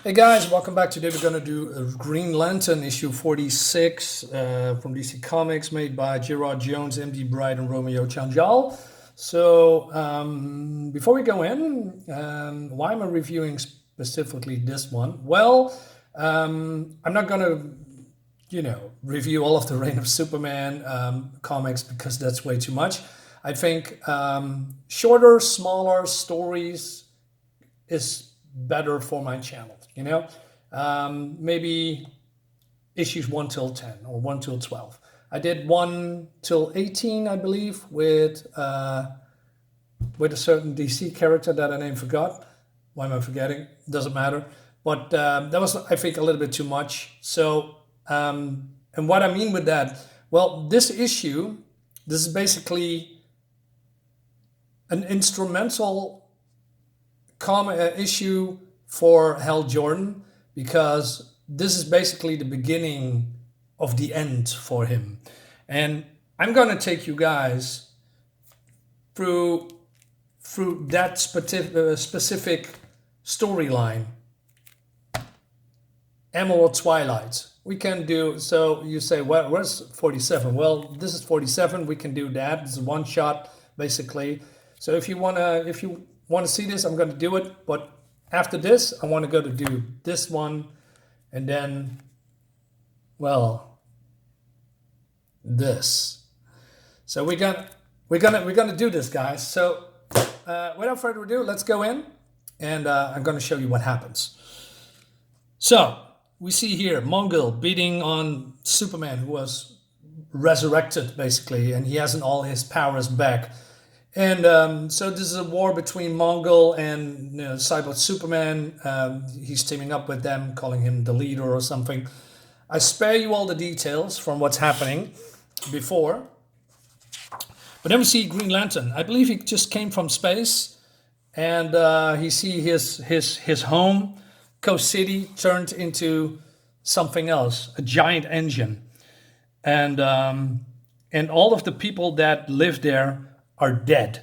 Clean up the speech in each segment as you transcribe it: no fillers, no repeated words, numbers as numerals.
Hey guys, welcome back. Today we're going to do Green Lantern issue 46 from DC Comics, made by Gerard Jones, MD Bright, and Romeo Tanghal. So before we go in, why am I reviewing specifically this one? Well, I'm not going to, review all of the Reign of Superman comics because that's way too much. I think shorter, smaller stories is better for my channel. Maybe issues 1 till 10 or 1 till 12. I did 1 till 18, I believe, with a certain DC character that I name forgot. Why am I forgetting? Doesn't matter. But that was, I think, a little bit too much. So, and what I mean with that, well, this is basically an instrumental issue for Hal Jordan, because this is basically the beginning of the end for him. And I'm going to take you guys through that specific storyline, Emerald Twilight. We can do, so you say, well, where's 47? Well, this is 47. We can do that. This is one shot, basically. So if you want to see this, I'm going to do it. But after this, I want to go to do this one, and then, well, this. So we're gonna do this, guys. So without further ado, let's go in, and I'm going to show you what happens. So we see here Mongul beating on Superman, who was resurrected basically, and he hasn't all his powers back. And so this is a war between Mongul and Cyborg Superman. He's teaming up with them, calling him the leader or something. I spare you all the details from what's happening before. But then we see Green Lantern. I believe he just came from space, and he see his home, Coast City, turned into something else, a giant engine, and all of the people that live there are dead.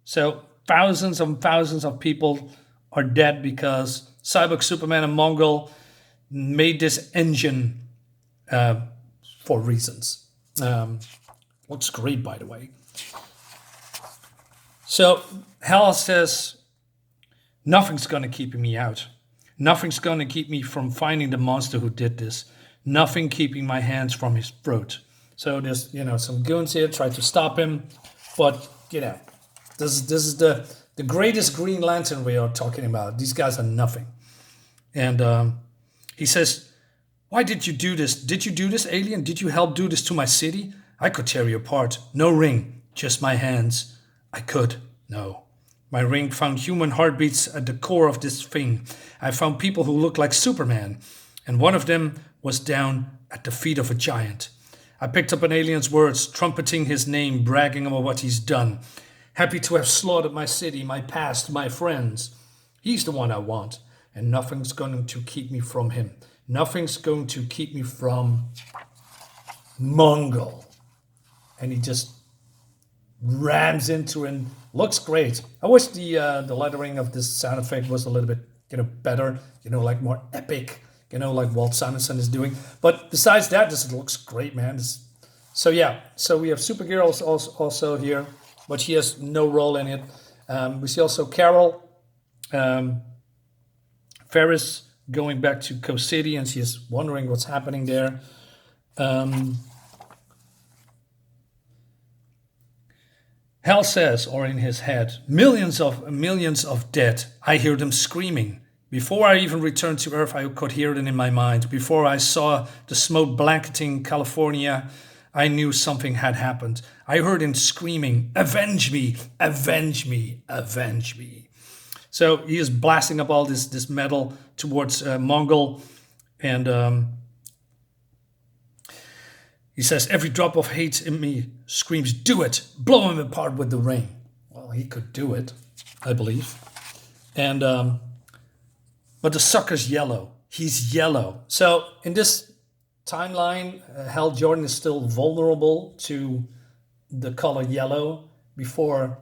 So thousands and thousands of people are dead because Cyborg Superman and Mongul made this engine for reasons. Looks great, by the way. So Hal says, nothing's going to keep me out. Nothing's going to keep me from finding the monster who did this. Nothing keeping my hands from his throat. So there's, some goons here try to stop him. But, this is the greatest Green Lantern we are talking about. These guys are nothing. And he says, why did you do this? Did you do this, alien? Did you help do this to my city? I could tear you apart. No ring, just my hands. I could. No. My ring found human heartbeats at the core of this thing. I found people who looked like Superman. And one of them was down at the feet of a giant. I picked up an alien's words, trumpeting his name, bragging about what he's done. Happy to have slaughtered my city, my past, my friends. He's the one I want, and nothing's going to keep me from him. Nothing's going to keep me from Mongul. And he just rams into and looks great. I wish the lettering of this sound effect was a little bit, better, like more epic. Like Walt Simonson is doing. But besides that, this looks great, man. So we have Supergirl also here, but she has no role in it. We see also Carol Ferris going back to Coast City, and she is wondering what's happening there. Hal says, or in his head, millions of dead. I hear them screaming. Before I even returned to Earth, I could hear it in my mind. Before I saw the smoke blanketing California, I knew something had happened. I heard him screaming, avenge me, avenge me, avenge me. So he is blasting up all this metal towards Mongul. And he says, every drop of hate in me screams, do it, blow him apart with the ring. Well, he could do it, I believe. And but the sucker's yellow. He's yellow. So in this timeline, Hal Jordan is still vulnerable to the color yellow before,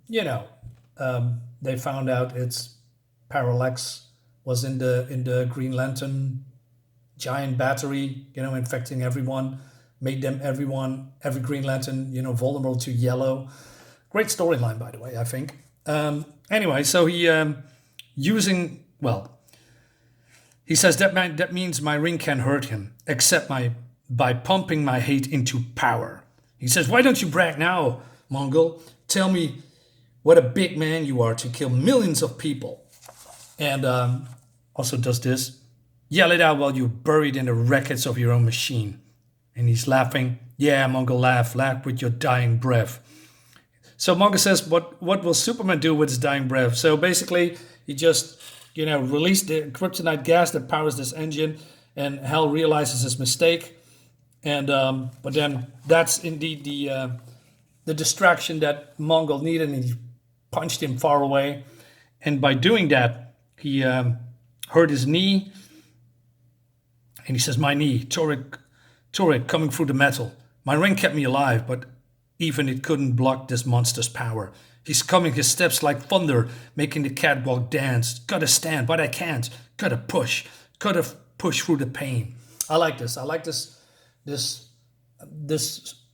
they found out it's parallax was in the Green Lantern giant battery, infecting everyone, made them every Green Lantern, vulnerable to yellow. Great storyline, by the way, I think. Anyway, so he using, well, he says that means my ring can hurt him, except by pumping my hate into power. He says, why don't you brag now, Mongul? Tell me what a big man you are to kill millions of people. And also does this. Yell it out while you're buried in the wreckage of your own machine. And he's laughing. Yeah, Mongul, laugh with your dying breath. So Mongul says, what will Superman do with his dying breath? So basically, he just, released the kryptonite gas that powers this engine, and Hal realizes his mistake. And but then that's indeed the distraction that Mongul needed, and he punched him far away. And by doing that, he hurt his knee. And he says, my knee, tore it coming through the metal. My ring kept me alive, but even it couldn't block this monster's power. He's coming, his steps like thunder, making the catwalk dance. Gotta stand, but I can't. Gotta push through the pain. I like this. I like this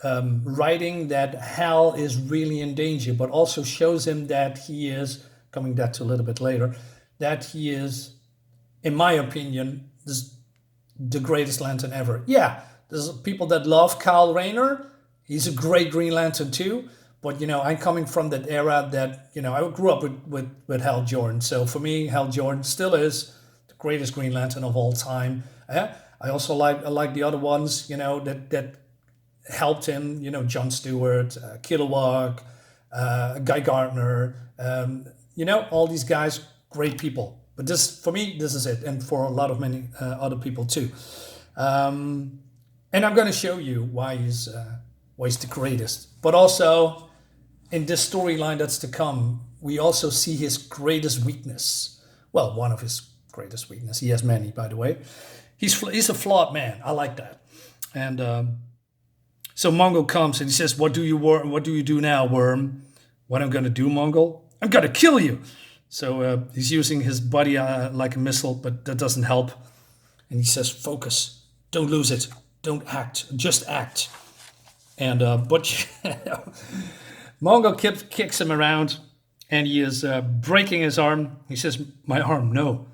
writing that Hal is really in danger, but also shows him that he is, coming back to a little bit later, that he is, in my opinion, the greatest Lantern ever. Yeah, there's people that love Kyle Rayner. He's a great Green Lantern too. But, I'm coming from that era that, I grew up with Hal Jordan. So for me, Hal Jordan still is the greatest Green Lantern of all time. I also like the other ones, that helped him, John Stewart, Kilowog, Guy Gardner, all these guys, great people. But for me, this is it. And for a lot of many other people too. And I'm going to show you why he's the greatest. But also, in this storyline that's to come, we also see his greatest weakness. Well, one of his greatest weaknesses. He has many, by the way. He's a flawed man. I like that. And so Mongul comes and he says, what do you do now, Worm? What I'm going to do, Mongul? I'm going to kill you. So he's using his body like a missile, but that doesn't help. And he says, focus. Don't lose it. Don't act. Just act. And but Mongul kicks him around, and he is breaking his arm. He says, my arm, no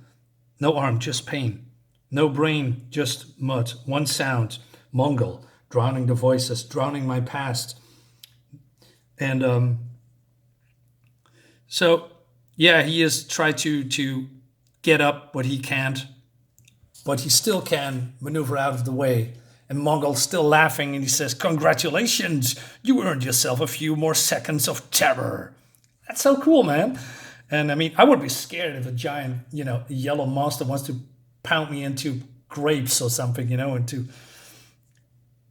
arm, just pain. No brain, just mud. One sound, Mongul, drowning the voices, drowning my past. And so, yeah, he is trying to get up, but he can't. But he still can maneuver out of the way. And Mongul's still laughing, and he says, congratulations, you earned yourself a few more seconds of terror. That's so cool, man. And I mean, I would be scared if a giant, yellow monster wants to pound me into grapes or something,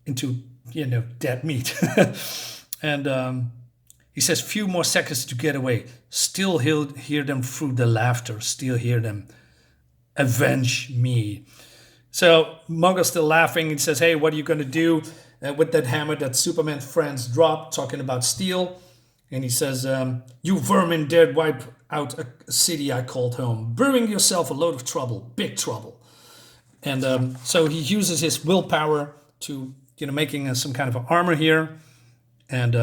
into dead meat. And he says, few more seconds to get away. Still hear them through the laughter. Still hear them. Avenge me. So Mongul's still laughing. He says, hey, what are you going to do with that hammer that Superman's friends dropped, talking about steel? And he says, you vermin dared wipe out a city I called home, brewing yourself a load of trouble, big trouble. And so he uses his willpower to, making some kind of armor here. And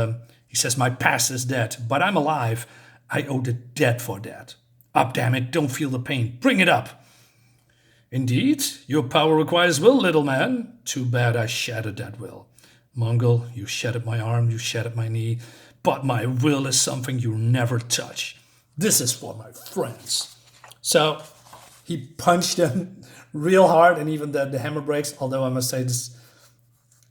he says, my past is dead, but I'm alive. I owe the dead for that. Up, damn it, don't feel the pain. Bring it up. Indeed, your power requires will, little man. Too bad I shattered that will. Mongul, you shattered my arm, you shattered my knee, but my will is something you never touch. This is for my friends. So he punched him real hard, and even the hammer breaks, although I must say this,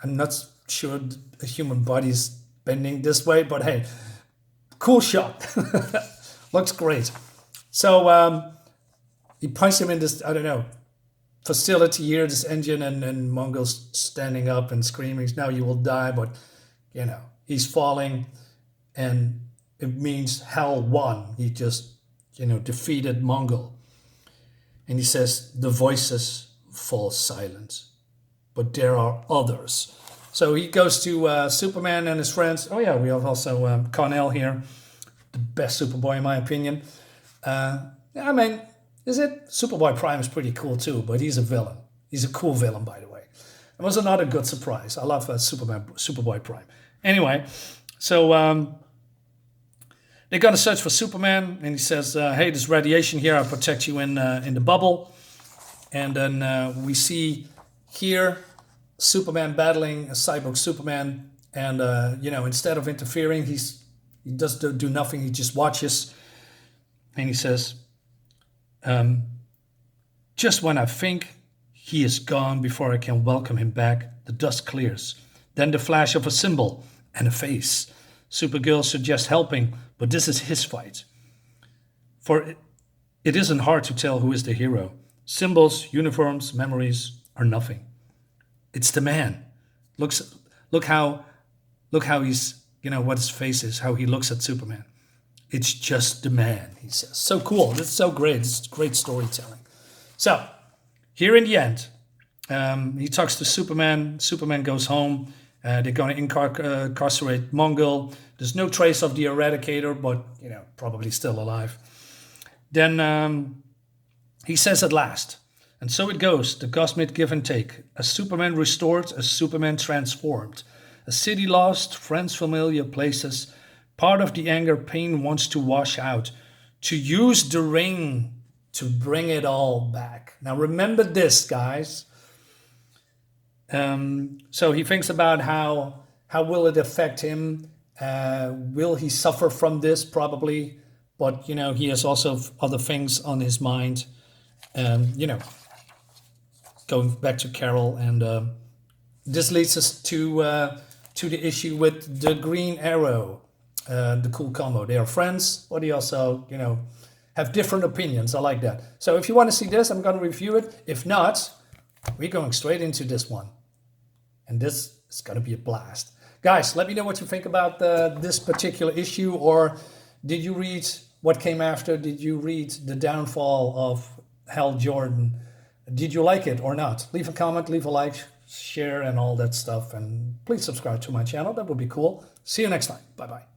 I'm not sure a human body's bending this way, but hey, cool shot. Looks great. So he punched him in this, I don't know, facility here, this engine, and Mongul's standing up and screaming, now you will die, but, he's falling, and it means Hal won. He just, defeated Mongul. And he says, the voices fall silent, but there are others. So he goes to Superman and his friends. Oh yeah, we have also Connell here, the best Superboy in my opinion. I mean, Is it? Superboy Prime is pretty cool too, but he's a villain. He's a cool villain, by the way. It was another good surprise. I love Superboy Prime. Anyway, so they're gonna search for Superman, and he says, "Hey, there's radiation here. I'll protect you in the bubble." And then we see here Superman battling a cyborg Superman, and instead of interfering, he does do nothing. He just watches, and he says, "Just when I think he is gone before I can welcome him back, the dust clears. Then the flash of a symbol and a face. Supergirl suggests helping, but this is his fight. For it isn't hard to tell who is the hero. Symbols, uniforms, memories are nothing. It's the man. Look how he's, what his face is, how he looks at Superman. It's just the man," he says. So cool. This is so great. This is great storytelling. So, here in the end, he talks to Superman. Superman goes home. They're going to incarcerate Mongul. There's no trace of the Eradicator, but, probably still alive. Then he says at last, "And so it goes, the cosmic give and take. A Superman restored, a Superman transformed. A city lost, friends familiar places. Part of the anger pain wants to wash out. To use the ring to bring it all back." Now remember this, guys. So he thinks about how will it affect him? Will he suffer from this? Probably. But, he has also other things on his mind. Going back to Carol. And this leads us to the issue with the Green Arrow. The cool combo. They are friends, but they also, have different opinions. I like that. So if you want to see this, I'm going to review it. If not, we're going straight into this one. And this is going to be a blast. Guys, let me know what you think about this particular issue. Or did you read what came after? Did you read the downfall of Hal Jordan? Did you like it or not? Leave a comment, leave a like, share, and all that stuff. And please subscribe to my channel. That would be cool. See you next time. Bye-bye.